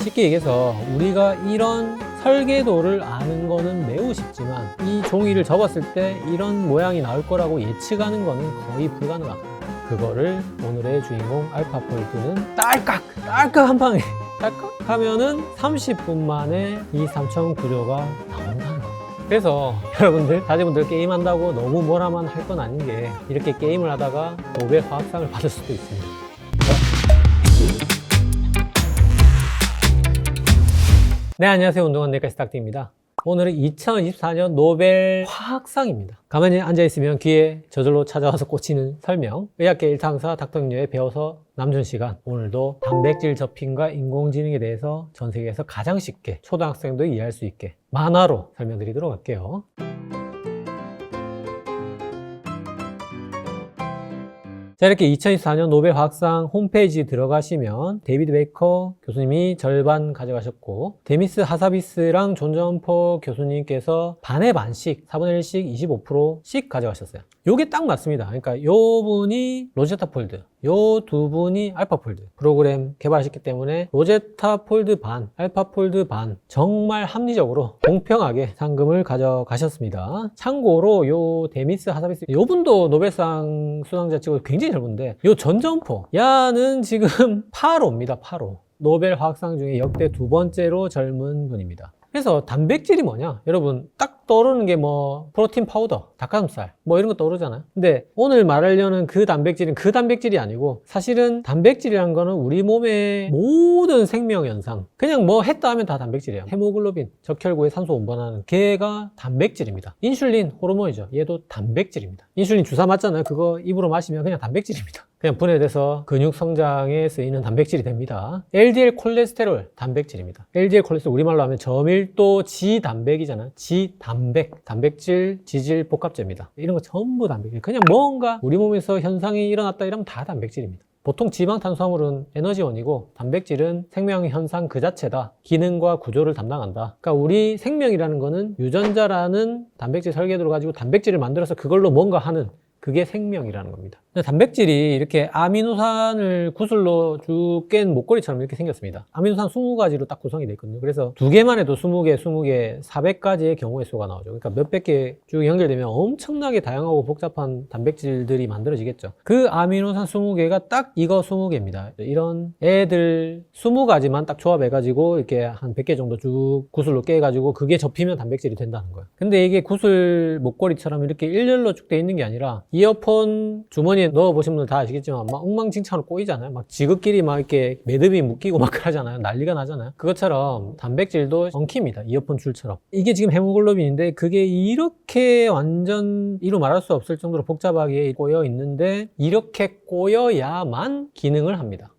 쉽게 얘기해서 우리가 이런 설계도를 아는 거는 매우 쉽지만 이 종이를 접었을 때 이런 모양이 나올 거라고 예측하는 거는 거의 불가능합니다. 그거를 오늘의 주인공 알파폴드는 딸깍 한 방에 딸깍 하면은 30분 만에 이 3차원 구조가 나온다는 거. 그래서 여러분들 자제분들 게임한다고 너무 뭐라만 할 건 아닌 게 이렇게 게임을 하다가 노벨 화학상을 받을 수도 있습니다. 네, 안녕하세요. 운동한 내과의 닥터입니다. 오늘은 2024년 노벨 화학상입니다. 가만히 앉아있으면 귀에 저절로 찾아와서 꽂히는 설명, 의학계 일상사 닥터님의 배워서 남준 시간. 오늘도 단백질 접힘과 인공지능에 대해서 전 세계에서 가장 쉽게 초등학생도 이해할 수 있게 만화로 설명드리도록 할게요. 자, 이렇게 2024년 노벨 화학상 홈페이지 들어가시면 데이비드 베이커 교수님이 절반 가져가셨고 데미스 하사비스랑 존 점퍼 교수님께서 반의 반씩 4분의 1씩 25%씩 가져가셨어요. 요게 딱 맞습니다. 그러니까 요 분이 로제타 폴드, 요 두 분이 알파 폴드 프로그램 개발하셨기 때문에 로제타 폴드 반, 알파 폴드 반 정말 합리적으로 공평하게 상금을 가져가셨습니다. 참고로 요 데미스 하사비스 요 분도 노벨상 수상자 치고 굉장히 젊은데 요 존 점퍼 야는 지금 8호입니다. 8호. 노벨 화학상 중에 역대 두 번째로 젊은 분입니다. 그래서 단백질이 뭐냐? 여러분 딱 떠오르는 게 뭐 프로틴 파우더, 닭가슴살 뭐 이런 거 떠오르잖아요. 근데 오늘 말하려는 그 단백질은 그 단백질이 아니고 사실은 단백질이란 거는 우리 몸의 모든 생명 현상 그냥 뭐 했다 하면 다 단백질이에요. 헤모글로빈, 적혈구의 산소 운반하는 걔가 단백질입니다. 인슐린 호르몬이죠. 얘도 단백질입니다. 인슐린 주사 맞잖아요. 그거 입으로 마시면 그냥 단백질입니다. 그냥 분해돼서 근육 성장에 쓰이는 단백질이 됩니다. LDL 콜레스테롤 단백질입니다. LDL 콜레스테롤 우리말로 하면 저밀도 지단백이잖아요. 지단백, 단백질, 지질 복합제입니다. 이런 거 전부 단백질. 그냥 뭔가 우리 몸에서 현상이 일어났다 이러면 다 단백질입니다. 보통 지방, 탄수화물은 에너지원이고 단백질은 생명 현상 그 자체다. 기능과 구조를 담당한다. 그러니까 우리 생명이라는 거는 유전자라는 단백질 설계도를 가지고 단백질을 만들어서 그걸로 뭔가 하는 그게 생명이라는 겁니다. 단백질이 이렇게 아미노산을 구슬로 쭉 깬 목걸이처럼 이렇게 생겼습니다. 아미노산 20가지로 딱 구성이 되어 있거든요. 그래서 두 개만 해도 20개, 400가지의 경우의 수가 나오죠. 그러니까 몇백 개 쭉 연결되면 엄청나게 다양하고 복잡한 단백질들이 만들어지겠죠. 그 아미노산 20개가 딱 이거 20개입니다. 이런 애들 20가지만 딱 조합해가지고 이렇게 한 100개 정도 쭉 구슬로 깨가지고 그게 접히면 단백질이 된다는 거예요. 근데 이게 구슬 목걸이처럼 이렇게 일렬로 쭉 돼 있는 게 아니라 이어폰 주머니에 넣어보신 분들 다 아시겠지만 막 엉망진창으로 꼬이잖아요. 막 지극끼리 막 이렇게 매듭이 묶이고 막 그러잖아요. 난리가 나잖아요. 그것처럼 단백질도 엉킵니다. 이어폰 줄처럼. 이게 지금 헤모글로빈인데 그게 이렇게 완전 이루 말할 수 없을 정도로 복잡하게 꼬여 있는데 이렇게 꼬여야만 기능을 합니다.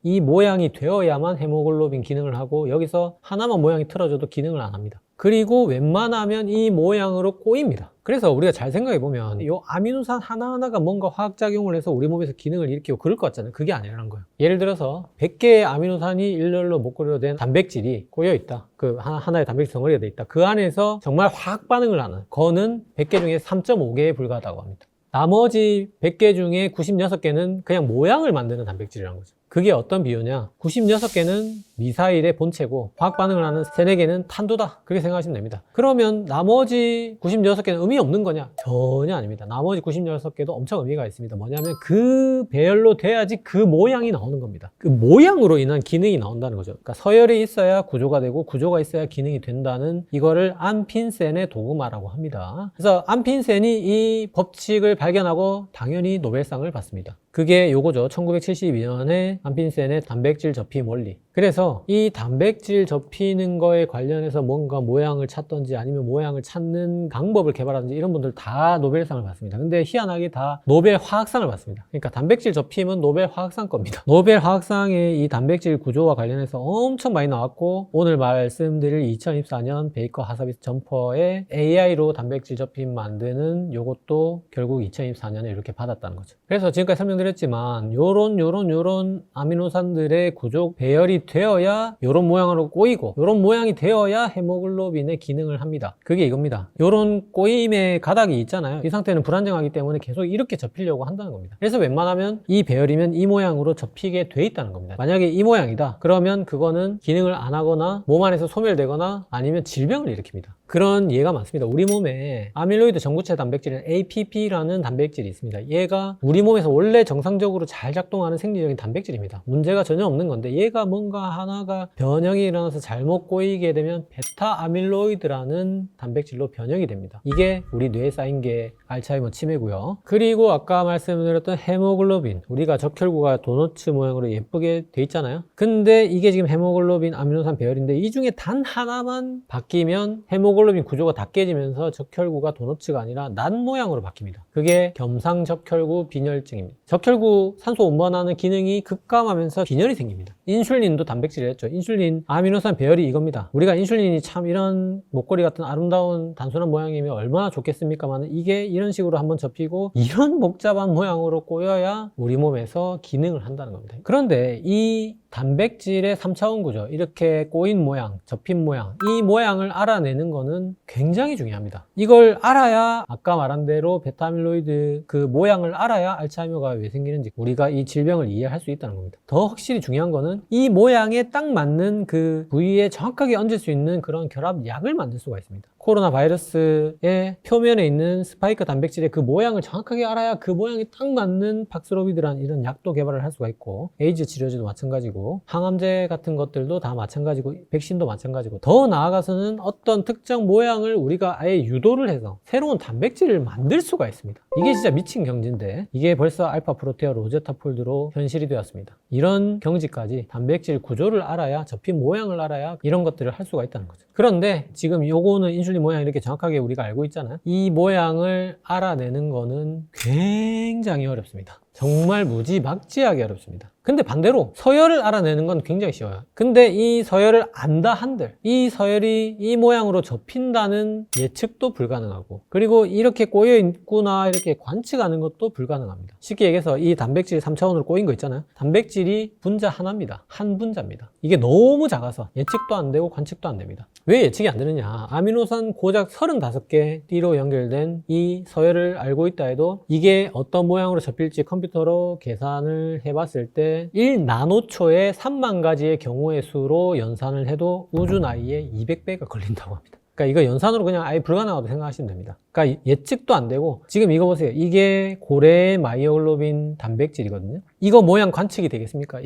이 모양이 되어야만 헤모글로빈 기능을 하고 여기서 하나만 모양이 틀어져도 기능을 안 합니다. 그리고 웬만하면 이 모양으로 꼬입니다. 그래서 우리가 잘 생각해보면 이 아미노산 하나하나가 뭔가 화학작용을 해서 우리 몸에서 기능을 일으키고 그럴 것 같잖아요. 그게 아니라는 거예요. 예를 들어서 100개의 아미노산이 일렬로 목걸이로 된 단백질이 꼬여있다. 그 하나의 단백질 덩어리가 돼 있다. 그 안에서 정말 화학 반응을 하는 거는 100개 중에 3.5개에 불과하다고 합니다. 나머지 100개 중에 96개는 그냥 모양을 만드는 단백질이라는 거죠. 그게 어떤 비유냐? 96개는 미사일의 본체고 화학 반응을 하는 3, 4개는 탄두다. 그렇게 생각하시면 됩니다. 그러면 나머지 96개는 의미 없는 거냐? 전혀 아닙니다. 나머지 96개도 엄청 의미가 있습니다. 뭐냐면 그 배열로 돼야지 그 모양이 나오는 겁니다. 그 모양으로 인한 기능이 나온다는 거죠. 그러니까 서열이 있어야 구조가 되고 구조가 있어야 기능이 된다는 이거를 안핀센의 도그마라고 합니다. 그래서 안핀센이 이 법칙을 발견하고 당연히 노벨상을 받습니다. 그게 요거죠. 1972년에 안핀센의 단백질 접힘 원리. 그래서 이 단백질 접히는 거에 관련해서 뭔가 모양을 찾던지 아니면 모양을 찾는 방법을 개발하든지 이런 분들 다 노벨상을 받습니다. 근데 희한하게 다 노벨 화학상을 받습니다. 그러니까 단백질 접힘은 노벨 화학상 겁니다. 노벨 화학상에 이 단백질 구조와 관련해서 엄청 많이 나왔고 오늘 말씀드릴 2024년 베이커 하사비스 점퍼의 AI로 단백질 접힘 만드는 요것도 결국 2024년에 이렇게 받았다는 거죠. 그래서 지금까지 설명드린 설명드렸지만 요런 아미노산들의 구조 배열이 되어야 요런 모양으로 꼬이고 요런 모양이 되어야 헤모글로빈의 기능을 합니다. 그게 이겁니다. 요런 꼬임의 가닥이 있잖아요. 이 상태는 불안정하기 때문에 계속 이렇게 접히려고 한다는 겁니다. 그래서 웬만하면 이 배열이면 이 모양으로 접히게 돼 있다는 겁니다. 만약에 이 모양이다 그러면 그거는 기능을 안 하거나 몸 안에서 소멸되거나 아니면 질병을 일으킵니다. 그런 예가 많습니다. 우리 몸에 아밀로이드 전구체 단백질인 APP라는 단백질이 있습니다. 얘가 우리 몸에서 원래 정상적으로 잘 작동하는 생리적인 단백질입니다. 문제가 전혀 없는 건데 얘가 뭔가 하나가 변형이 일어나서 잘못 꼬이게 되면 베타 아밀로이드라는 단백질로 변형이 됩니다. 이게 우리 뇌에 쌓인 게 알츠하이머 치매고요. 그리고 아까 말씀드렸던 헤모글로빈, 우리가 적혈구가 도너츠 모양으로 예쁘게 돼 있잖아요. 근데 이게 지금 헤모글로빈 아미노산 배열인데 이 중에 단 하나만 바뀌면 헤모글로빈 구조가 다 깨지면서 적혈구가 도너츠가 아니라 난 모양으로 바뀝니다. 그게 겸상적혈구 빈혈증입니다. 적혈구 산소 운반하는 기능이 급감하면서 빈혈이 생깁니다. 인슐린도 단백질이었죠. 인슐린 아미노산 배열이 이겁니다. 우리가 인슐린이 참 이런 목걸이 같은 아름다운 단순한 모양이면 얼마나 좋겠습니까만 이게 이런 식으로 한번 접히고 이런 복잡한 모양으로 꼬여야 우리 몸에서 기능을 한다는 겁니다. 그런데 이 단백질의 3차원 구조, 이렇게 꼬인 모양, 접힌 모양, 이 모양을 알아내는 거는 굉장히 중요합니다. 이걸 알아야 아까 말한 대로 베타아밀로이드 그 모양을 알아야 알츠하이머가 왜 생기는지 우리가 이 질병을 이해할 수 있다는 겁니다. 더 확실히 중요한 거는 이 모양에 딱 맞는 그 부위에 정확하게 얹을 수 있는 그런 결합약을 만들 수가 있습니다. 코로나 바이러스의 표면에 있는 스파이크 단백질의 그 모양을 정확하게 알아야 그 모양이 딱 맞는 박스로비드라는 이런 약도 개발을 할 수가 있고, 에이즈 치료제도 마찬가지고, 항암제 같은 것들도 다 마찬가지고, 백신도 마찬가지고, 더 나아가서는 어떤 특정 모양을 우리가 아예 유도를 해서 새로운 단백질을 만들 수가 있습니다. 이게 진짜 미친 경지인데 이게 벌써 알파 프로테어 로제타 폴드로 현실이 되었습니다. 이런 경지까지 단백질 구조를 알아야, 접힌 모양을 알아야 이런 것들을 할 수가 있다는 거죠. 그런데 지금 요거는 인슐린 모양 이렇게 정확하게 우리가 알고 있잖아요. 이 모양을 알아내는 거는 굉장히 어렵습니다. 정말 무지막지하게 어렵습니다. 근데 반대로 서열을 알아내는 건 굉장히 쉬워요. 근데 이 서열을 안다 한들 이 서열이 이 모양으로 접힌다는 예측도 불가능하고, 그리고 이렇게 꼬여 있구나 이렇게 관측하는 것도 불가능합니다. 쉽게 얘기해서 이 단백질이 3차원으로 꼬인 거 있잖아요. 단백질이 분자 하나입니다. 한 분자입니다. 이게 너무 작아서 예측도 안 되고 관측도 안 됩니다. 왜 예측이 안 되느냐? 아미노산 고작 35개 띠로 연결된 이 서열을 알고 있다 해도 이게 어떤 모양으로 접힐지 컴퓨터로 계산을 해봤을 때 1나노초에 3만 가지의 경우의 수로 연산을 해도 우주 나이에 200배가 걸린다고 합니다. 그러니까 이거 연산으로 그냥 아예 불가능하다고 생각하시면 됩니다. 그러니까 예측도 안 되고, 지금 이거 보세요. 이게 고래 마이오글로빈 단백질이거든요. 이거 모양 관측이 되겠습니까?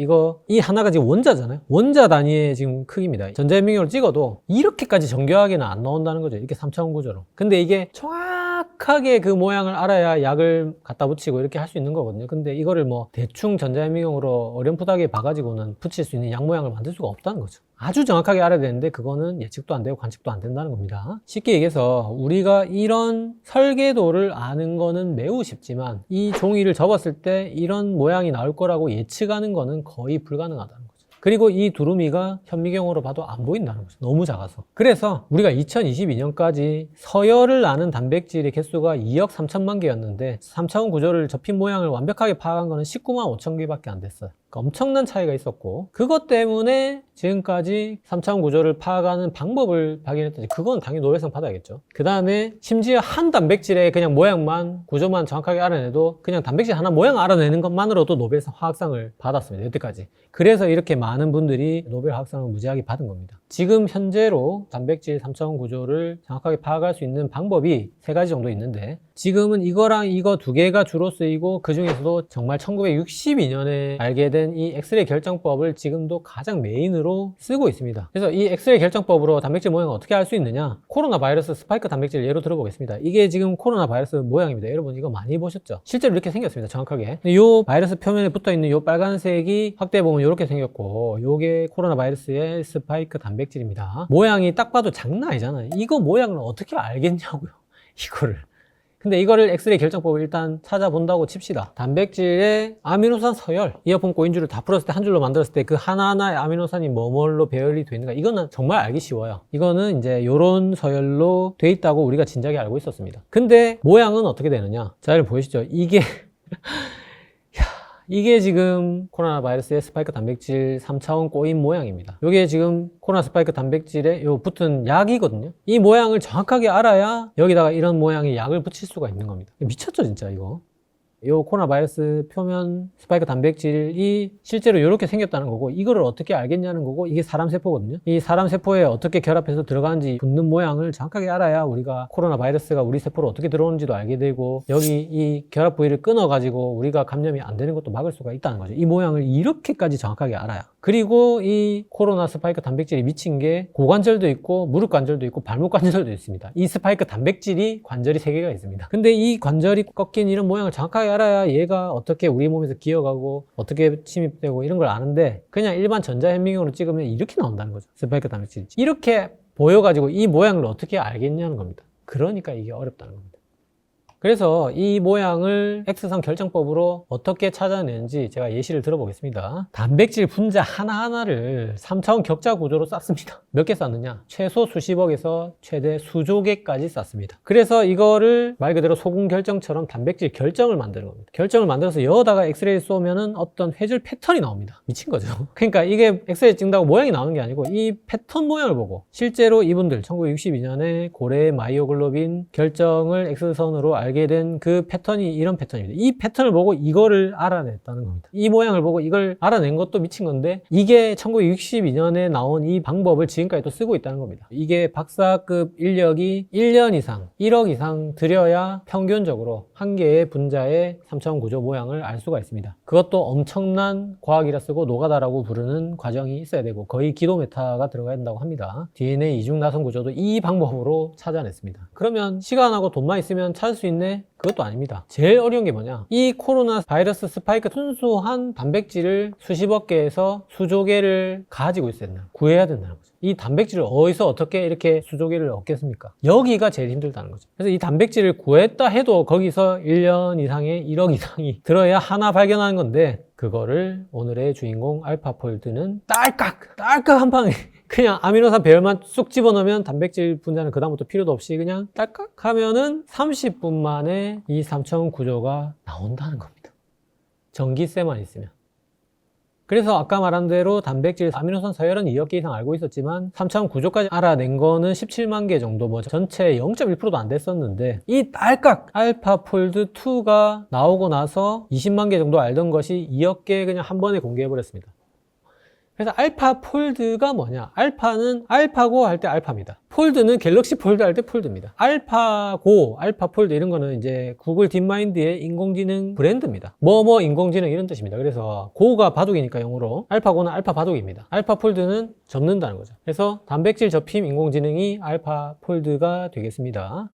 이 하나가 지금 원자잖아요. 원자 단위의 지금 크기입니다. 전자현미경으로 찍어도 이렇게까지 정교하게는 안 나온다는 거죠. 이렇게 3차원 구조로. 근데 이게 정확하게 그 모양을 알아야 약을 갖다 붙이고 이렇게 할 수 있는 거거든요. 근데 이거를 뭐 대충 전자현미경으로 어렴풋하게 봐가지고는 붙일 수 있는 약 모양을 만들 수가 없다는 거죠. 아주 정확하게 알아야 되는데 그거는 예측도 안 되고 관측도 안 된다는 겁니다. 쉽게 얘기해서 우리가 이런 설계도를 아는 거는 매우 쉽지만 이 종이를 접었을 때 이런 모양이 나올 거라고 예측하는 거는 거의 불가능하다는 거죠. 그리고 이 두루미가 현미경으로 봐도 안 보인다는 거죠. 너무 작아서. 그래서 우리가 2022년까지 서열을 아는 단백질의 개수가 2억 3천만 개였는데 3차원 구조를 접힌 모양을 완벽하게 파악한 거는 19만 5천 개밖에 안 됐어요. 그러니까 엄청난 차이가 있었고, 그것 때문에 지금까지 3차원 구조를 파악하는 방법을 발견했더니 그건 당연히 노벨상 받아야겠죠. 그 다음에 심지어 한 단백질의 그냥 모양만, 구조만 정확하게 알아내도 그냥 단백질 하나 모양 알아내는 것만으로도 노벨상 화학상을 받았습니다. 여태까지. 그래서 이렇게 많은 분들이 노벨 화학상을 무지하게 받은 겁니다. 지금 현재로 단백질 3차원 구조를 정확하게 파악할 수 있는 방법이 3가지 정도 있는데, 지금은 이거랑 이거 2개가 주로 쓰이고, 그 중에서도 정말 1962년에 알게 된 이 엑스레이 결정법을 지금도 가장 메인으로 쓰고 있습니다. 그래서 이 엑스레이 결정법으로 단백질 모양을 어떻게 알 수 있느냐? 코로나 바이러스 스파이크 단백질 예로 들어보겠습니다. 이게 지금 코로나 바이러스 모양입니다. 여러분 이거 많이 보셨죠? 실제로 이렇게 생겼습니다. 정확하게. 이 바이러스 표면에 붙어있는 이 빨간색이 확대해 보면 이렇게 생겼고, 요게 코로나 바이러스의 스파이크 단백질입니다. 모양이 딱 봐도 장난 아니잖아요. 이거 모양을 어떻게 알겠냐고요. 이거를. 근데 이거를 엑스레이 결정법을 일단 찾아본다고 칩시다. 단백질의 아미노산 서열, 이어폰 꼬인줄을 다 풀었을 때 한 줄로 만들었을 때 그 하나하나의 아미노산이 뭐뭐로 배열이 되어 있는가, 이거는 정말 알기 쉬워요. 이거는 이제 요런 서열로 돼 있다고 우리가 진작에 알고 있었습니다. 근데 모양은 어떻게 되느냐? 자, 여러분 보이시죠? 이게 이게 지금 코로나 바이러스의 스파이크 단백질 3차원 꼬인 모양입니다. 이게 지금 코로나 스파이크 단백질에 요 붙은 약이거든요. 이 모양을 정확하게 알아야 여기다가 이런 모양의 약을 붙일 수가 있는 겁니다. 미쳤죠 진짜 이거. 이 코로나 바이러스 표면 스파이크 단백질이 실제로 이렇게 생겼다는 거고, 이거를 어떻게 알겠냐는 거고, 이게 사람 세포거든요. 이 사람 세포에 어떻게 결합해서 들어가는지 붙는 모양을 정확하게 알아야 우리가 코로나 바이러스가 우리 세포로 어떻게 들어오는지도 알게 되고, 여기 이 결합 부위를 끊어가지고 우리가 감염이 안 되는 것도 막을 수가 있다는 거죠. 이 모양을 이렇게까지 정확하게 알아야. 그리고 이 코로나 스파이크 단백질이 미친 게 고관절도 있고 무릎 관절도 있고 발목 관절도 있습니다. 이 스파이크 단백질이 관절이 3개가 있습니다. 근데 이 관절이 꺾인 이런 모양을 정확하게 알아야 얘가 어떻게 우리 몸에서 기어가고 어떻게 침입되고 이런 걸 아는데, 그냥 일반 전자현미경으로 찍으면 이렇게 나온다는 거죠. 스파이크 단백질이 이렇게 보여가지고 이 모양을 어떻게 알겠냐는 겁니다. 그러니까 이게 어렵다는 겁니다. 그래서 이 모양을 X선 결정법으로 어떻게 찾아내는지 제가 예시를 들어보겠습니다. 단백질 분자 하나하나를 3차원 격자 구조로 쌌습니다. 몇 개 쌌느냐? 최소 수십억에서 최대 수조 개까지 쌌습니다. 그래서 이거를 말 그대로 소금 결정처럼 단백질 결정을 만드는 겁니다. 결정을 만들어서 여기다가 엑스레이 쏘면은 어떤 회줄 패턴이 나옵니다. 미친 거죠. 그러니까 이게 엑스레이 찍는다고 모양이 나오는 게 아니고 이 패턴 모양을 보고, 실제로 이분들 1962년에 고래 마이오글로빈 결정을 X선으로 알게 된 그 패턴이 이런 패턴입니다. 이 패턴을 보고 이거를 알아냈다는 겁니다. 이 모양을 보고 이걸 알아낸 것도 미친 건데, 이게 1962년에 나온 이 방법을 지금까지 또 쓰고 있다는 겁니다. 이게 박사급 인력이 1년 이상, 1억 이상 들여야 평균적으로 한 개의 분자의 3차원 구조 모양을 알 수가 있습니다. 그것도 엄청난 과학이라 쓰고 노가다라고 부르는 과정이 있어야 되고, 거의 기도메타가 들어가야 된다고 합니다. DNA 이중 나선 구조도 이 방법으로 찾아냈습니다. 그러면 시간하고 돈만 있으면 찾을 수 있네? 그것도 아닙니다. 제일 어려운 게 뭐냐, 이 코로나 바이러스 스파이크 순수한 단백질을 수십억 개에서 수조 개를 가지고 있어야 된다, 구해야 된다는 거죠. 이 단백질을 어디서 어떻게 이렇게 수조 개를 얻겠습니까? 여기가 제일 힘들다는 거죠. 그래서 이 단백질을 구했다 해도 거기서 1년 이상의 1억 이상이 들어야 하나 발견하는 건데, 그거를 오늘의 주인공 알파폴드는 딸깍 한 방에 그냥 아미노산 배열만 쑥 집어넣으면 단백질 분자는 그다음부터 필요도 없이 그냥 딸깍 하면은 30분 만에 이 3차원 구조가 나온다는 겁니다. 전기세만 있으면. 그래서 아까 말한 대로 단백질 아미노산 서열은 2억 개 이상 알고 있었지만 3차원 구조까지 알아낸 거는 17만 개 정도, 뭐 전체 0.1%도 안 됐었는데, 이 딸깍 알파폴드 2가 나오고 나서 20만 개 정도 알던 것이 2억 개 그냥 한 번에 공개해버렸습니다. 그래서 알파 폴드가 뭐냐? 알파는 알파고 할 때 알파입니다. 폴드는 갤럭시 폴드 할 때 폴드입니다. 알파고, 알파 폴드 이런 거는 이제 구글 딥마인드의 인공지능 브랜드입니다. 뭐뭐 인공지능 이런 뜻입니다. 그래서 고가 바둑이니까 영어로 알파고는 알파 바둑입니다. 알파 폴드는 접는다는 거죠. 그래서 단백질 접힘 인공지능이 알파 폴드가 되겠습니다.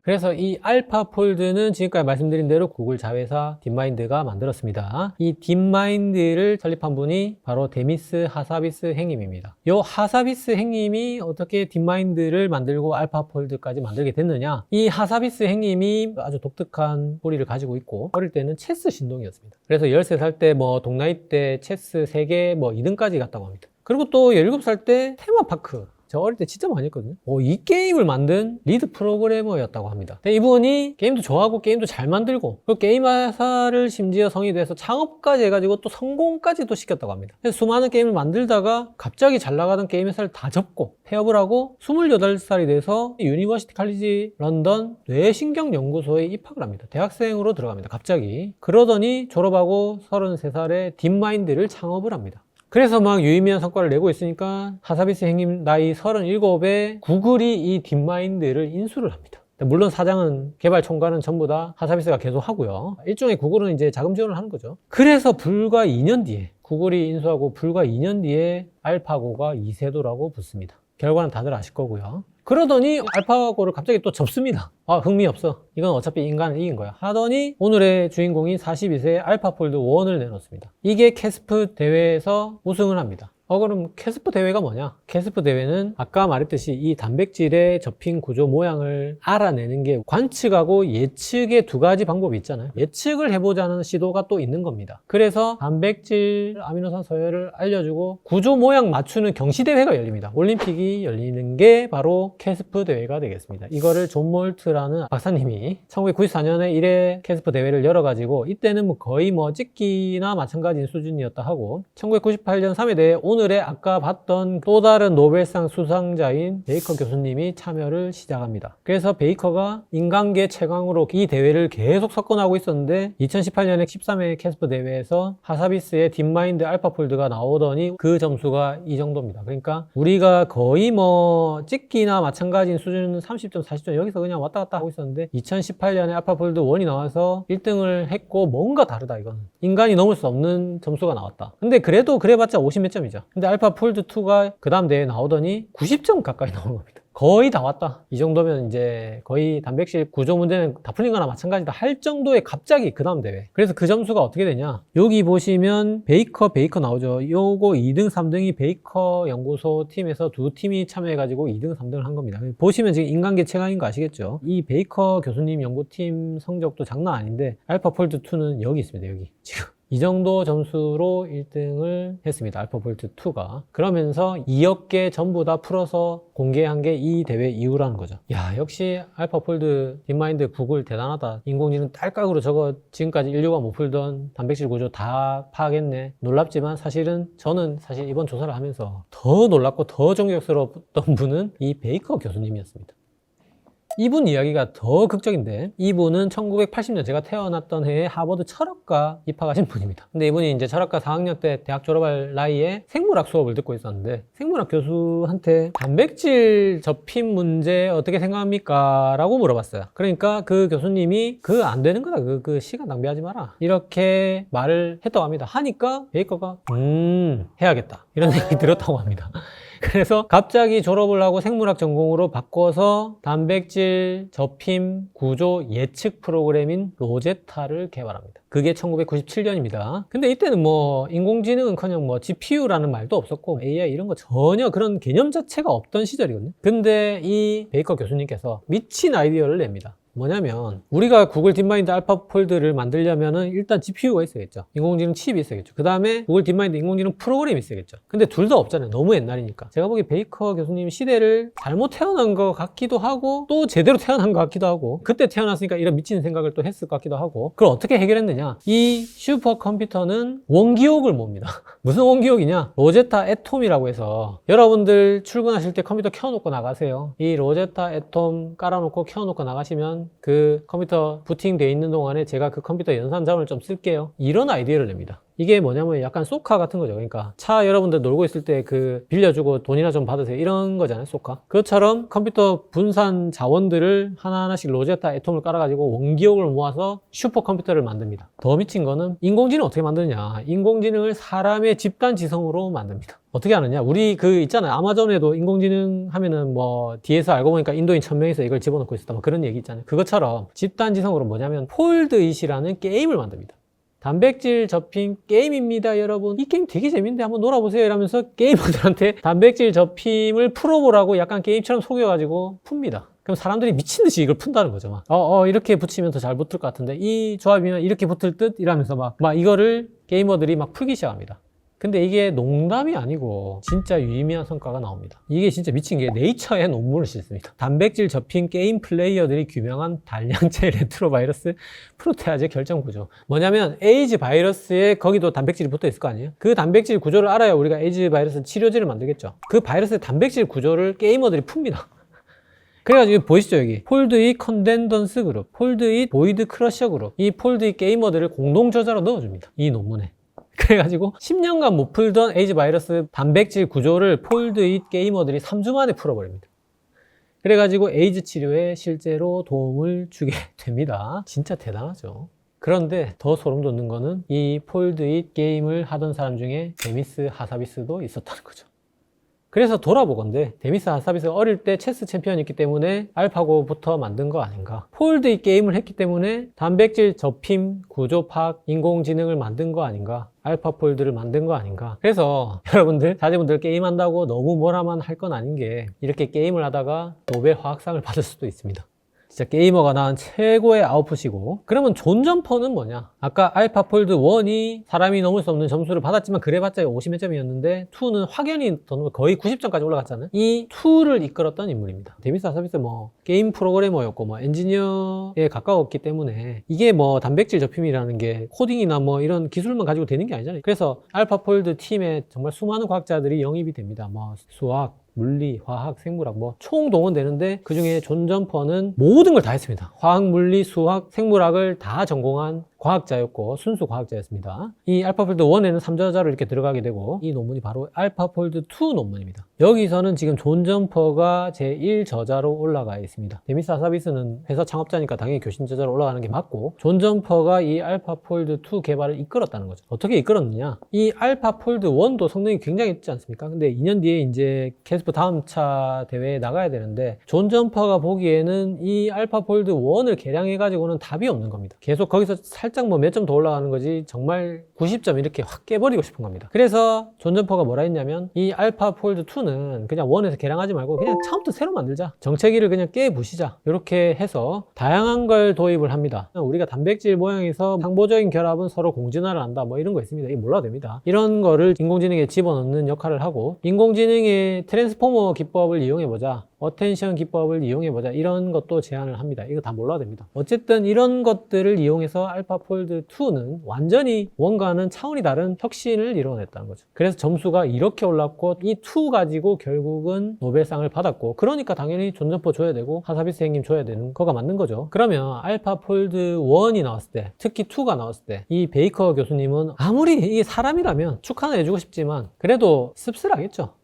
그래서 이 알파폴드는 지금까지 말씀드린 대로 구글 자회사 딥마인드가 만들었습니다. 이 딥마인드를 설립한 분이 바로 데미스 하사비스 행님입니다. 이 하사비스 행님이 어떻게 딥마인드를 만들고 알파폴드까지 만들게 됐느냐? 이 하사비스 행님이 아주 독특한 뿌리를 가지고 있고, 어릴 때는 체스 신동이었습니다. 그래서 13살 때 뭐 동나이 때 체스 세계 뭐 2등까지 갔다고 합니다. 그리고 또 17살 때 테마파크, 저 어릴 때 진짜 많이 했거든요. 이 게임을 만든 리드 프로그래머였다고 합니다. 근데 이분이 게임도 좋아하고 게임도 잘 만들고, 그 게임 회사를 심지어 성이 돼서 창업까지 해가지고 또 성공까지도 시켰다고 합니다. 그래서 수많은 게임을 만들다가 갑자기 잘 나가던 게임 회사를 다 접고 폐업을 하고 28살이 돼서 유니버시티 칼리지 런던 뇌신경연구소에 입학을 합니다. 대학생으로 들어갑니다. 갑자기. 그러더니 졸업하고 33살에 딥마인드를 창업을 합니다. 그래서 막 유의미한 성과를 내고 있으니까 하사비스 행님 나이 37에 구글이 이 딥마인드를 인수를 합니다. 물론 사장은 개발 총괄은 전부 다 하사비스가 계속 하고요. 일종의 구글은 이제 자금 지원을 하는 거죠. 그래서 불과 2년 뒤에, 구글이 인수하고 불과 2년 뒤에 알파고가 이세돌하고 붙습니다. 결과는 다들 아실 거고요. 그러더니 알파고를 갑자기 또 접습니다. 흥미없어. 이건 어차피 인간을 이긴 거야. 하더니 오늘의 주인공인 42세의 알파폴드 1을 내놓습니다. 이게 캐스프 대회에서 우승을 합니다. 그럼 캐스프 대회가 뭐냐? 캐스프 대회는 아까 말했듯이 이 단백질의 접힌 구조 모양을 알아내는 게 관측하고 예측의 두 가지 방법이 있잖아요. 예측을 해보자는 시도가 또 있는 겁니다. 그래서 단백질 아미노산 서열을 알려주고 구조 모양 맞추는 경시대회가 열립니다. 올림픽이 열리는 게 바로 캐스프 대회가 되겠습니다. 이거를 존 몰트라는 박사님이 1994년에 1회 캐스프 대회를 열어가지고 이때는 거의 찍기나 마찬가지인 수준이었다 하고 1998년 3회 대회 오늘의 아까 봤던 또 다른 노벨상 수상자인 베이커 교수님이 참여를 시작합니다. 그래서 베이커가 인간계 최강으로 이 대회를 계속 석권하고 있었는데 2018년에 13회 캐스프 대회에서 하사비스의 딥마인드 알파폴드가 나오더니 그 점수가 이 정도입니다. 그러니까 우리가 거의 찍기나 마찬가지인 수준 30점, 40점 여기서 그냥 왔다 갔다 하고 있었는데 2018년에 알파폴드 1이 나와서 1등을 했고 뭔가 다르다 이거는. 인간이 넘을 수 없는 점수가 나왔다. 근데 그래도 그래봤자 50몇 점이죠. 근데 알파폴드 2가 그 다음 대회에 나오더니 90점 가까이 나온 겁니다. 거의 다 왔다. 이 정도면 이제 거의 단백질 구조 문제는 다 풀린 거나 마찬가지다 할 정도의 갑자기 그 다음 대회. 그래서 그 점수가 어떻게 되냐. 여기 보시면 베이커 나오죠. 요거 2등, 3등이 베이커 연구소 팀에서 두 팀이 참여해가지고 2등, 3등을 한 겁니다. 보시면 지금 인간계 최강인 거 아시겠죠? 이 베이커 교수님 연구팀 성적도 장난 아닌데 알파폴드 2는 여기 있습니다. 여기. 지금. 이 정도 점수로 1등을 했습니다. 알파폴드 2가. 그러면서 2억 개 전부 다 풀어서 공개한 게 이 대회 이후라는 거죠. 야, 역시 알파폴드, 딥마인드, 구글 대단하다. 인공지능 딸깍으로 저거 지금까지 인류가 못 풀던 단백질 구조 다 파악했네. 놀랍지만 사실은 저는 이번 조사를 하면서 더 놀랍고 더 존경스러웠던 분은 이 베이커 교수님이었습니다. 이분 이야기가 더 극적인데 이분은 1980년 제가 태어났던 해에 하버드 철학과 입학하신 분입니다. 근데 이분이 이제 철학과 4학년 때 대학 졸업할 나이에 생물학 수업을 듣고 있었는데 생물학 교수한테 단백질 접힌 문제 어떻게 생각합니까? 라고 물어봤어요. 그러니까 그 교수님이 그거 안 되는 거다. 그 시간 낭비하지 마라. 이렇게 말을 했다고 합니다. 하니까 베이커가 해야겠다. 이런 생각이 들었다고 합니다. 그래서 갑자기 졸업을 하고 생물학 전공으로 바꿔서 단백질 접힘 구조 예측 프로그램인 로제타를 개발합니다. 그게 1997년입니다. 근데 이때는 인공지능은커녕 GPU라는 말도 없었고 AI 이런 거 전혀 그런 개념 자체가 없던 시절이거든요. 근데 이 베이커 교수님께서 미친 아이디어를 냅니다. 뭐냐면 우리가 구글 딥마인드 알파폴드를 만들려면은 일단 GPU가 있어야겠죠. 인공지능 칩이 있어야겠죠. 그 다음에 구글 딥마인드 인공지능 프로그램이 있어야겠죠. 근데 둘 다 없잖아요. 너무 옛날이니까. 제가 보기에 베이커 교수님 시대를 잘못 태어난 것 같기도 하고 또 제대로 태어난 것 같기도 하고 그때 태어났으니까 이런 미친 생각을 또 했을 것 같기도 하고 그걸 어떻게 해결했느냐. 이 슈퍼컴퓨터는 원기옥을 몹니다. 무슨 원기옥이냐. 로제타 애톰이라고 해서 여러분들 출근하실 때 컴퓨터 켜놓고 나가세요. 이 로제타 애톰 깔아놓고 켜놓고 나가시면 그 컴퓨터 부팅되어 있는 동안에 제가 그 컴퓨터 연산자원을 좀 쓸게요. 이런 아이디어를 냅니다. 이게 뭐냐면 약간 소카 같은 거죠. 그러니까 차 여러분들 놀고 있을 때 빌려주고 돈이나 좀 받으세요. 이런 거잖아요. 소카. 그것처럼 컴퓨터 분산 자원들을 하나하나씩 로제타 애톰을 깔아가지고 원기옥을 모아서 슈퍼컴퓨터를 만듭니다. 더 미친 거는 인공지능 어떻게 만드냐. 인공지능을 사람의 집단 지성으로 만듭니다. 어떻게 하느냐. 우리 있잖아요. 아마존에도 인공지능 하면은 뒤에서 알고 보니까 인도인 1000명이서 이걸 집어넣고 있었다. 그런 얘기 있잖아요. 그것처럼 집단 지성으로 뭐냐면 폴드잇이라는 게임을 만듭니다. 단백질 접힌 게임입니다, 여러분. 이 게임 되게 재밌는데 한번 놀아보세요. 이러면서 게이머들한테 단백질 접힘을 풀어보라고 약간 게임처럼 속여가지고 풉니다. 그럼 사람들이 미친 듯이 이걸 푼다는 거죠. 이렇게 붙이면 더 잘 붙을 것 같은데 이 조합이면 이렇게 붙을 듯? 이러면서 이거를 게이머들이 풀기 시작합니다. 근데 이게 농담이 아니고 진짜 유의미한 성과가 나옵니다. 이게 진짜 미친 게 네이처에 논문을 싣습니다. 단백질 접힌 게임 플레이어들이 규명한 단량체 레트로바이러스 프로테아제 결정 구조. 뭐냐면 에이즈 바이러스에 거기도 단백질이 붙어 있을 거 아니에요? 그 단백질 구조를 알아야 우리가 에이즈 바이러스 치료제를 만들겠죠. 그 바이러스의 단백질 구조를 게이머들이 풉니다. 그래가지고 보이시죠 여기 폴드잇 컨덴던스 그룹, 폴드잇 보이드 크러셔 그룹, 이 폴드잇 게이머들을 공동 저자로 넣어줍니다. 이 논문에. 그래가지고 10년간 못 풀던 에이즈 바이러스 단백질 구조를 폴드잇 게이머들이 3주 만에 풀어버립니다. 그래가지고 에이즈 치료에 실제로 도움을 주게 됩니다. 진짜 대단하죠. 그런데 더 소름 돋는 거는 이 폴드잇 게임을 하던 사람 중에 데미스 하사비스도 있었다는 거죠. 그래서 돌아보건대 데미스 하사비스가 어릴 때 체스 챔피언이었기 때문에 알파고부터 만든 거 아닌가. 폴드 이 게임을 했기 때문에 단백질 접힘, 구조 파악, 인공지능을 만든 거 아닌가. 알파폴드를 만든 거 아닌가. 그래서 여러분들, 자제분들 게임한다고 너무 뭐라만 할 건 아닌 게 이렇게 게임을 하다가 노벨 화학상을 받을 수도 있습니다. 진짜 게이머가 낳은 최고의 아웃풋이고. 그러면 존 점퍼는 뭐냐? 아까 알파폴드 1이 사람이 넘을 수 없는 점수를 받았지만 그래봤자 50몇 점이었는데 2는 확연히 더 높은 거의 90점까지 올라갔잖아요. 이 2를 이끌었던 인물입니다. 데미스 하사비스 뭐 게임 프로그래머였고 뭐 엔지니어에 가까웠기 때문에 이게 뭐 단백질 접힘이라는 게 코딩이나 뭐 이런 기술만 가지고 되는 게 아니잖아요. 그래서 알파폴드 팀에 정말 수많은 과학자들이 영입이 됩니다. 뭐 수학, 물리, 화학, 생물학 뭐 총동원되는데 그중에 존 점퍼는 모든 걸 다 했습니다. 화학, 물리, 수학, 생물학을 다 전공한 과학자였고 순수 과학자였습니다. 이 알파폴드 1에는 3저자로 이렇게 들어가게 되고 이 논문이 바로 알파폴드 2 논문입니다. 여기서는 지금 존 점퍼가 제1저자로 올라가 있습니다. 데미스 하사비스는 회사 창업자니까 당연히 교신 저자로 올라가는 게 맞고 존 점퍼가 이 알파폴드 2 개발을 이끌었다는 거죠. 어떻게 이끌었느냐? 이 알파폴드 1도 성능이 굉장했지 않습니까? 근데 2년 뒤에 이제 캐스퍼 다음 차 대회에 나가야 되는데 존 점퍼가 보기에는 이 알파폴드 1을 개량해 가지고는 답이 없는 겁니다. 계속 거기서 살짝 뭐 몇 점 더 올라가는 거지 정말 90점 이렇게 확 깨버리고 싶은 겁니다. 그래서 존 점퍼가 뭐라 했냐면 이 알파폴드 2는 그냥 1에서 개량하지 말고 그냥 처음부터 새로 만들자. 정체기를 그냥 깨부시자. 이렇게 해서 다양한 걸 도입을 합니다. 우리가 단백질 모양에서 상보적인 결합은 서로 공진화를 한다. 뭐 이런 거 있습니다. 이게 몰라도 됩니다. 이런 거를 인공지능에 집어넣는 역할을 하고 인공지능의 트랜스포머 기법을 이용해보자. 어텐션 기법을 이용해보자. 이런 것도 제안을 합니다. 이거 다 몰라도 됩니다. 어쨌든 이런 것들을 이용해서 알파폴드 2는 완전히 원과는 차원이 다른 혁신을 이뤄냈다는 거죠. 그래서 점수가 이렇게 올랐고 이 2 가지고 결국은 노벨상을 받았고 그러니까 당연히 존 점퍼 줘야 되고 하사비스 형님 줘야 되는 거가 맞는 거죠. 그러면 알파폴드 1이 나왔을 때 특히 2가 나왔을 때 이 베이커 교수님은 아무리 이게 사람이라면 축하는 해주고 싶지만 그래도 씁쓸하겠죠.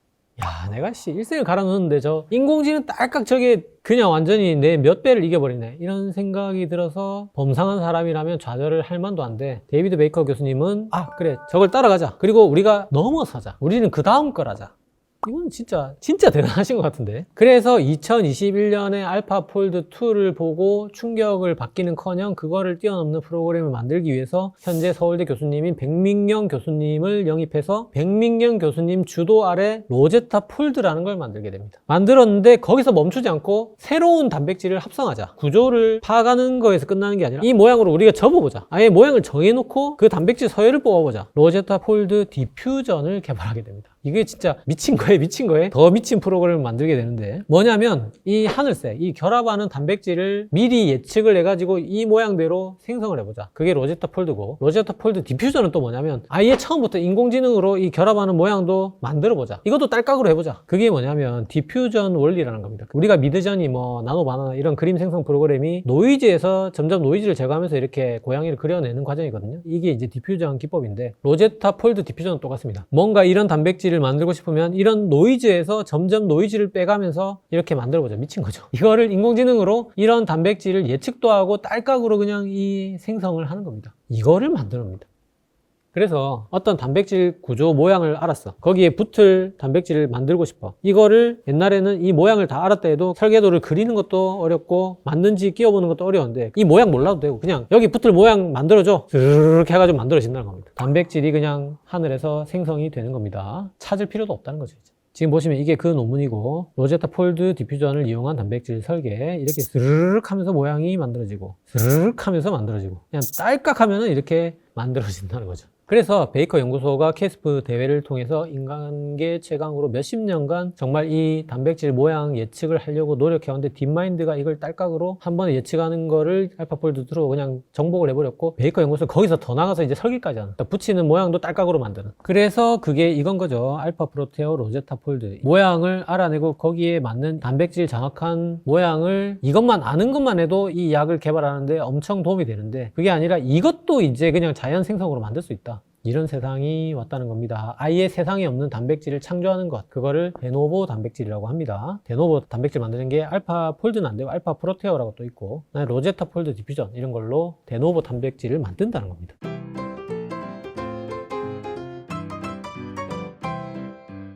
야, 내가 일생을 갈아넣었는데 저 인공지능 딸깍 저게 그냥 완전히 내 몇 배를 이겨버리네. 이런 생각이 들어서 범상한 사람이라면 좌절을 할 만도 한데 데이비드 베이커 교수님은 그래 저걸 따라가자. 그리고 우리가 넘어서자. 우리는 그 다음 걸 하자. 이건 진짜 대단하신 것 같은데. 그래서 2021년에 알파폴드 2를 보고 충격을 받기는커녕 그거를 뛰어넘는 프로그램을 만들기 위해서 현재 서울대 교수님인 백민경 교수님을 영입해서 백민경 교수님 주도 아래 로제타 폴드라는 걸 만들게 됩니다. 만들었는데 거기서 멈추지 않고 새로운 단백질을 합성하자. 구조를 파악하는 거에서 끝나는 게 아니라 이 모양으로 우리가 접어보자. 아예 모양을 정해놓고 그 단백질 서열을 뽑아보자. 로제타 폴드 디퓨전을 개발하게 됩니다. 이게 진짜 미친 거에 더 미친 프로그램을 만들게 되는데 뭐냐면 이 하늘색, 이 결합하는 단백질을 미리 예측을 해가지고 이 모양대로 생성을 해보자. 그게 로제타 폴드고 로제타 폴드 디퓨전은 또 뭐냐면 아예 처음부터 인공지능으로 이 결합하는 모양도 만들어보자. 이것도 딸깍으로 해보자. 그게 뭐냐면 디퓨전 원리라는 겁니다. 우리가 미드저니 뭐 나노 바나나 이런 그림 생성 프로그램이 노이즈에서 점점 노이즈를 제거하면서 이렇게 고양이를 그려내는 과정이거든요. 이게 이제 디퓨전 기법인데 로제타 폴드 디퓨전은 똑같습니다. 뭔가 이런 단백질 을 만들고 싶으면 이런 노이즈에서 점점 노이즈를 빼가면서 이렇게 만들어보자. 미친 거죠. 이거를 인공지능으로 이런 단백질을 예측도 하고 딸깍으로 그냥 이 생성을 하는 겁니다. 이거를 만들어냅니다. 그래서 어떤 단백질 구조 모양을 알았어. 거기에 붙을 단백질을 만들고 싶어. 이거를 옛날에는 이 모양을 다 알았다 해도 설계도를 그리는 것도 어렵고 만든지 끼워보는 것도 어려운데 이 모양 몰라도 되고 그냥 여기 붙을 모양 만들어줘. 이렇게 해가지고 만들어진다는 겁니다. 단백질이 그냥 하늘에서 생성이 되는 겁니다. 찾을 필요도 없다는 거죠. 지금 보시면 이게 그 논문이고 로제타 폴드 디퓨전을 이용한 단백질 설계 이렇게 스르륵 하면서 모양이 만들어지고 스르륵 하면서 만들어지고 그냥 딸깍 하면은 이렇게 만들어진다는 거죠. 그래서 베이커 연구소가 캐스프 대회를 통해서 인간계 최강으로 몇십 년간 정말 이 단백질 모양 예측을 하려고 노력해왔는데 딥마인드가 이걸 딸깍으로 한 번에 예측하는 거를 알파폴드 2로 그냥 정복을 해버렸고 베이커 연구소는 거기서 더 나가서 이제 설계까지 하는 붙이는 모양도 딸깍으로 만드는 그래서 그게 이건 거죠. 알파 프로테오 로제타 폴드 모양을 알아내고 거기에 맞는 단백질 정확한 모양을 이것만 아는 것만 해도 이 약을 개발하는데 엄청 도움이 되는데 그게 아니라 이것도 이제 그냥 자연 생성으로 만들 수 있다. 이런 세상이 왔다는 겁니다. 아예 세상에 없는 단백질을 창조하는 것, 그거를 데노보 단백질이라고 합니다. 데노보 단백질 만드는 게 알파 폴드는 안 되고 알파 프로테오라고 또 있고 로제타 폴드 디퓨전 이런 걸로 데노보 단백질을 만든다는 겁니다.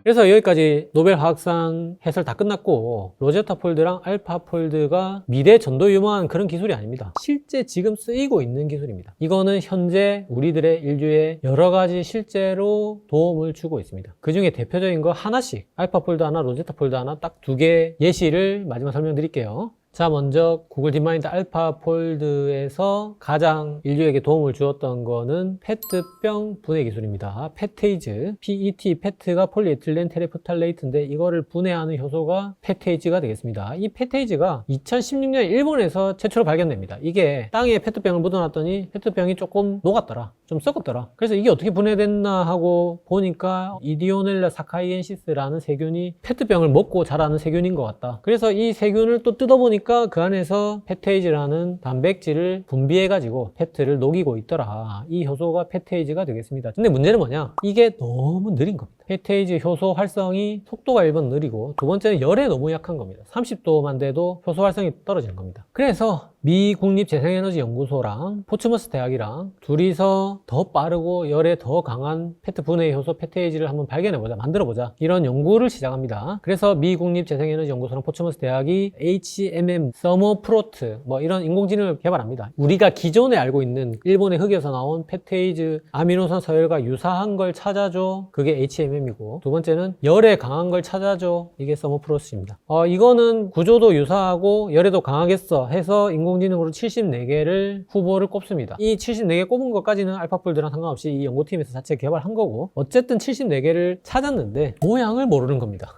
그래서 여기까지 노벨 화학상 해설 다 끝났고, 로제타폴드랑 알파폴드가 미래 전도 유망한 그런 기술이 아닙니다. 실제 지금 쓰이고 있는 기술입니다. 이거는 현재 우리들의 인류에 여러 가지 실제로 도움을 주고 있습니다. 그 중에 대표적인 거 하나씩, 알파폴드 하나, 로제타폴드 하나, 딱 2개 예시를 마지막 설명드릴게요. 자, 먼저 구글 딥마인드 알파폴드에서 가장 인류에게 도움을 주었던 거는 페트병 분해 기술입니다. 페테이즈, PET, 페트가 폴리에틸렌 테레프탈레이트인데 이거를 분해하는 효소가 페테이즈가 되겠습니다. 이 페테이즈가 2016년 일본에서 최초로 발견됩니다. 이게 땅에 페트병을 묻어놨더니 페트병이 조금 녹았더라, 좀 썩었더라. 그래서 이게 어떻게 분해됐나 하고 보니까 이디오넬라 사카이엔시스라는 세균이 페트병을 먹고 자라는 세균인 것 같다. 그래서 이 세균을 또 뜯어보니까 그 안에서 페테이즈라는 단백질을 분비해가지고 페트를 녹이고 있더라. 이 효소가 페테이즈가 되겠습니다. 근데 문제는 뭐냐? 이게 너무 느린 겁니다. 페테이즈 효소 활성이 속도가 1번 느리고, 두 번째는 열에 너무 약한 겁니다. 30도만 돼도 효소 활성이 떨어지는 겁니다. 그래서 미 국립재생에너지연구소랑 포츠머스 대학이랑 둘이서 더 빠르고 열에 더 강한 페트 분해 효소 페테이즈를 한번 발견해보자, 만들어보자, 이런 연구를 시작합니다. 그래서 미 국립재생에너지연구소랑 포츠머스 대학이 HMM, 서머프로트 뭐 이런 인공지능을 개발합니다. 우리가 기존에 알고 있는 일본의 흙에서 나온 페테이즈 아미노산 서열과 유사한 걸 찾아줘, 그게 HMM이고, 두 번째는 열에 강한 걸 찾아줘, 이게 서머프로트입니다. 이거는 구조도 유사하고 열에도 강하겠어 해서 인공지능으로 74개를 후보를 꼽습니다. 이 74개 꼽은 것까지는 알파폴드랑 상관없이 이 연구팀에서 자체 개발한 거고, 어쨌든 74개를 찾았는데 모양을 모르는 겁니다.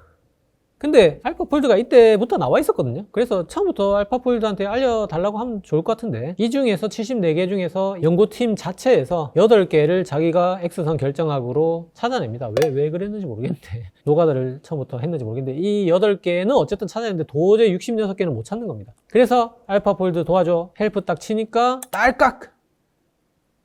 근데 알파폴드가 이때부터 나와 있었거든요. 그래서 처음부터 알파폴드한테 알려달라고 하면 좋을 것 같은데, 이 중에서 74개 중에서 연구팀 자체에서 8개를 자기가 X선 결정학으로 찾아냅니다. 왜 그랬는지 모르겠는데, 노가다를 처음부터 했는지 모르겠는데, 이 8개는 어쨌든 찾아냈는데 도저히 66개는 못 찾는 겁니다. 그래서 알파폴드 도와줘, 헬프 딱 치니까 딸깍!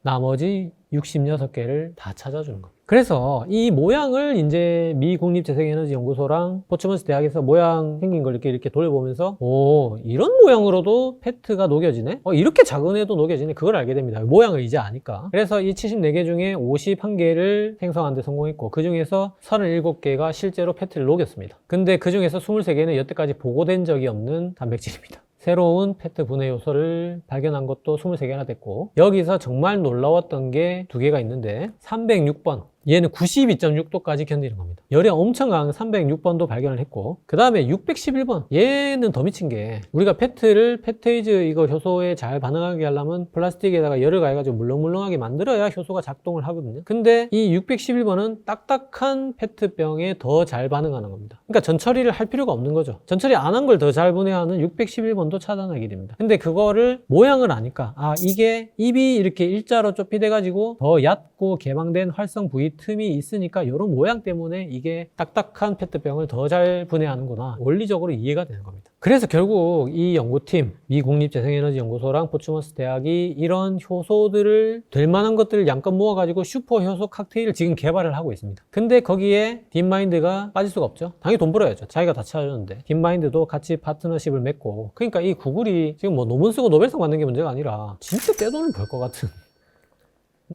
나머지 66개를 다 찾아주는 겁니다. 그래서 이 모양을 이제 미 국립재생에너지연구소랑 포츠먼스 대학에서 모양 생긴 걸 이렇게 돌려보면서, 오, 이런 모양으로도 페트가 녹여지네? 이렇게 작은 애도 녹여지네? 그걸 알게 됩니다. 모양을 이제 아니까. 그래서 이 74개 중에 51개를 생성하는 데 성공했고, 그 중에서 37개가 실제로 페트를 녹였습니다. 근데 그 중에서 23개는 여태까지 보고된 적이 없는 단백질입니다. 새로운 페트 분해 요소를 발견한 것도 23개나 됐고, 여기서 정말 놀라웠던 게 2개가 있는데, 306번. 얘는 92.6도까지 견디는 겁니다. 열이 엄청 강한 306번도 발견을 했고, 그 다음에 611번. 얘는 더 미친 게, 우리가 페테이즈 이거 효소에 잘 반응하게 하려면 플라스틱에다가 열을 가해가지고 물렁물렁하게 만들어야 효소가 작동을 하거든요. 근데 이 611번은 딱딱한 페트병에 더 잘 반응하는 겁니다. 그러니까 전처리를 할 필요가 없는 거죠. 전처리 안 한 걸 더 잘 분해하는 611번도 찾아내게 됩니다. 근데 그거를 모양을 아니까, 이게 입이 이렇게 일자로 좁히돼가지고 더 얕고 개방된 활성 부위 틈이 있으니까 이런 모양 때문에 이게 딱딱한 페트병을 더 잘 분해하는구나, 원리적으로 이해가 되는 겁니다. 그래서 결국 이 연구팀, 미 국립재생에너지연구소랑 포츠머스 대학이 이런 효소들을, 될 만한 것들을 양껏 모아가지고 슈퍼 효소 칵테일을 지금 개발을 하고 있습니다. 근데 거기에 딥마인드가 빠질 수가 없죠. 당연히 돈 벌어야죠. 자기가 다 찾아줬는데. 딥마인드도 같이 파트너십을 맺고, 그러니까 이 구글이 지금 뭐 논문 쓰고 노벨상 받는 게 문제가 아니라 진짜 떼돈을 벌 것 같은,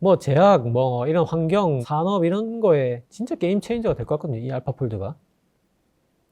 뭐 제약, 뭐 이런 환경, 산업 이런 거에 진짜 게임 체인저가 될 것 같거든요, 이 알파폴드가.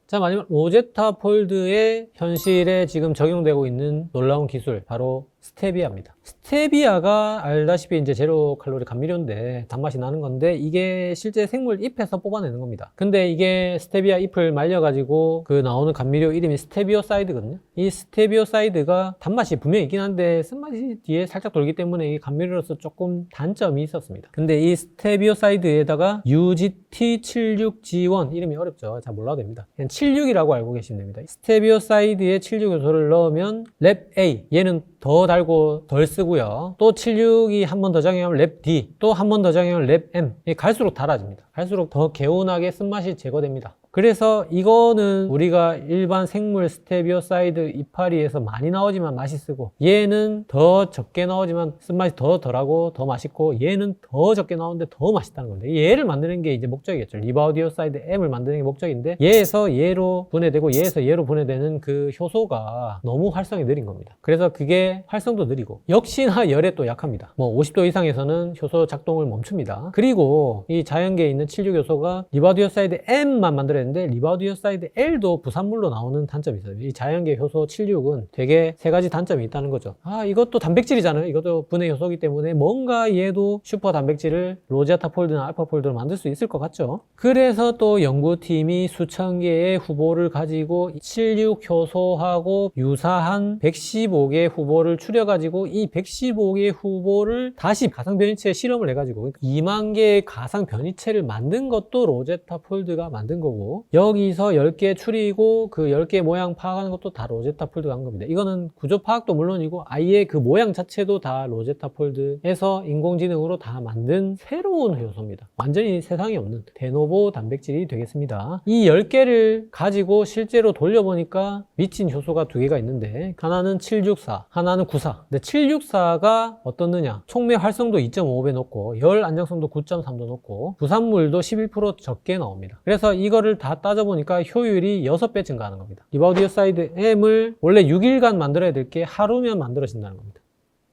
자, 마지막 로제타폴드의 현실에 지금 적용되고 있는 놀라운 기술, 바로 스테비아입니다. 스테비아가 알다시피 이제 제로 칼로리 감미료인데 단맛이 나는 건데, 이게 실제 생물 잎에서 뽑아내는 겁니다. 근데 이게 스테비아 잎을 말려가지고 그 나오는 감미료 이름이 스테비오사이드거든요. 이 스테비오사이드가 단맛이 분명히 있긴 한데 쓴맛이 뒤에 살짝 돌기 때문에 이 감미료로서 조금 단점이 있었습니다. 근데 이 스테비오사이드에다가 UGT76G1, 이름이 어렵죠. 잘 몰라도 됩니다. 그냥 76이라고 알고 계시면 됩니다. 스테비오사이드에 76 요소를 넣으면 랩A, 얘는 더 달고 덜 쓰고요. 또 76이 한 번 더 장애하면 랩D, 또 한 번 더 장애하면 랩M. 갈수록 달아집니다. 갈수록 더 개운하게 쓴맛이 제거됩니다. 그래서 이거는 우리가 일반 생물 스테비오사이드 이파리에서 많이 나오지만 맛있고, 얘는 더 적게 나오지만 쓴맛이 더 덜하고 더 맛있고, 얘는 더 적게 나오는데 더 맛있다는 겁니다. 얘를 만드는 게 이제 목적이겠죠. 리바우디오사이드 M을 만드는 게 목적인데, 얘에서 얘로 분해되고 얘에서 얘로 분해되는 그 효소가 너무 활성이 느린 겁니다. 그래서 그게 활성도 느리고, 역시나 열에 또 약합니다. 뭐 50도 이상에서는 효소 작동을 멈춥니다. 그리고 이 자연계에 있는 76요소가 리바우디오사이드 M만 만들어야 되는데, 리바우디오사이드 L도 부산물로 나오는 단점이 있어요. 이 자연계 효소 76은 되게 세 가지 단점이 있다는 거죠. 이것도 단백질이잖아요. 이것도 분해 효소이기 때문에 뭔가 얘도 슈퍼 단백질을 로제타 폴드나 알파 폴드로 만들 수 있을 것 같죠. 그래서 또 연구팀이 수천 개의 후보를 가지고 76 효소하고 유사한 115개 후보를 추려가지고 이 115개 후보를 다시 가상 변이체에 실험을 해가지고 2만 개의 가상 변이체를 만든 것도 로제타 폴드가 만든 거고, 여기서 10개 추리고 그 10개 모양 파악하는 것도 다 로제타 폴드가 한 겁니다. 이거는 구조 파악도 물론이고 아예 그 모양 자체도 다 로제타 폴드에서 인공지능으로 다 만든 새로운 효소입니다. 완전히 세상에 없는 데노보 단백질이 되겠습니다. 이 10개를 가지고 실제로 돌려보니까 미친 효소가 2개가 있는데, 하나는 764, 하나는 94. 근데 764가 어떻느냐? 촉매 활성도 2.5배 높고 열 안정성도 9.3도 높고 부산물도 11% 적게 나옵니다. 그래서 이거를 다 따져보니까 효율이 6배 증가하는 겁니다. 리바우디오사이드 M을 원래 6일간 만들어야 될 게 하루면 만들어진다는 겁니다.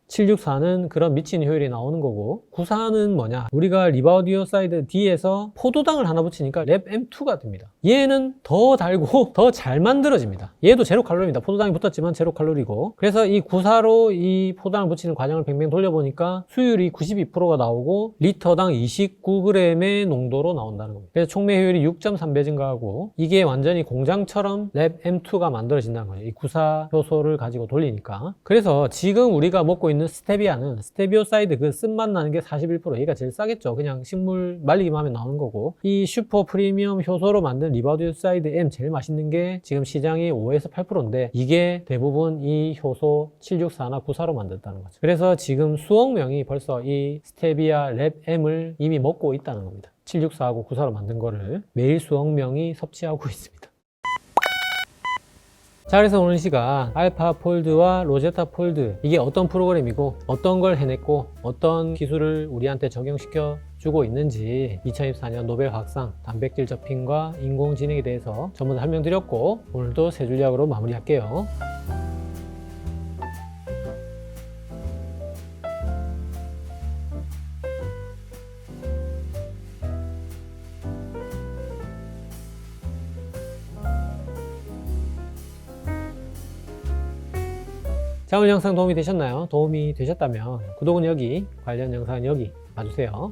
764는 그런 미친 효율이 나오는 거고, 94는 뭐냐? 우리가 리바우디오사이드 D에서 포도당을 하나 붙이니까 랩 M2가 됩니다. 얘는 더 달고 더 잘 만들어집니다. 얘도 제로 칼로리입니다. 포도당이 붙었지만 제로 칼로리고. 그래서 이 94로 이 포도당을 붙이는 과정을 뱅뱅 돌려보니까 수율이 92%가 나오고 리터당 29g의 농도로 나온다는 겁니다. 그래서 촉매 효율이 6.3배 증가하고, 이게 완전히 공장처럼 랩 M2가 만들어진다는 거예요. 이 94 효소를 가지고 돌리니까. 그래서 지금 우리가 먹고 있는 스테비아는 스테비오사이드 그 쓴맛 나는 게 41%, 얘가 제일 싸겠죠. 그냥 식물 말리기만 하면 나오는 거고, 이 슈퍼 프리미엄 효소로 만든 리바우디오사이드 M 제일 맛있는 게 지금 시장이 5에서 8%인데 이게 대부분 이 효소 764나 94로 만들었다는 거죠. 그래서 지금 수억 명이 벌써 이 스테비아 랩 M을 이미 먹고 있다는 겁니다. 764하고 94로 만든 거를 매일 수억 명이 섭취하고 있습니다. 자, 그래서 오늘 시간 알파 폴드와 로제타 폴드, 이게 어떤 프로그램이고 어떤 걸 해냈고 어떤 기술을 우리한테 적용시켜 주고 있는지 2024년 노벨 화학상 단백질 접힌과 인공지능에 대해서 전부 다 설명드렸고, 오늘도 세 줄약으로 마무리할게요. 자, 오늘 영상 도움이 되셨나요? 도움이 되셨다면 구독은 여기, 관련 영상은 여기 봐주세요.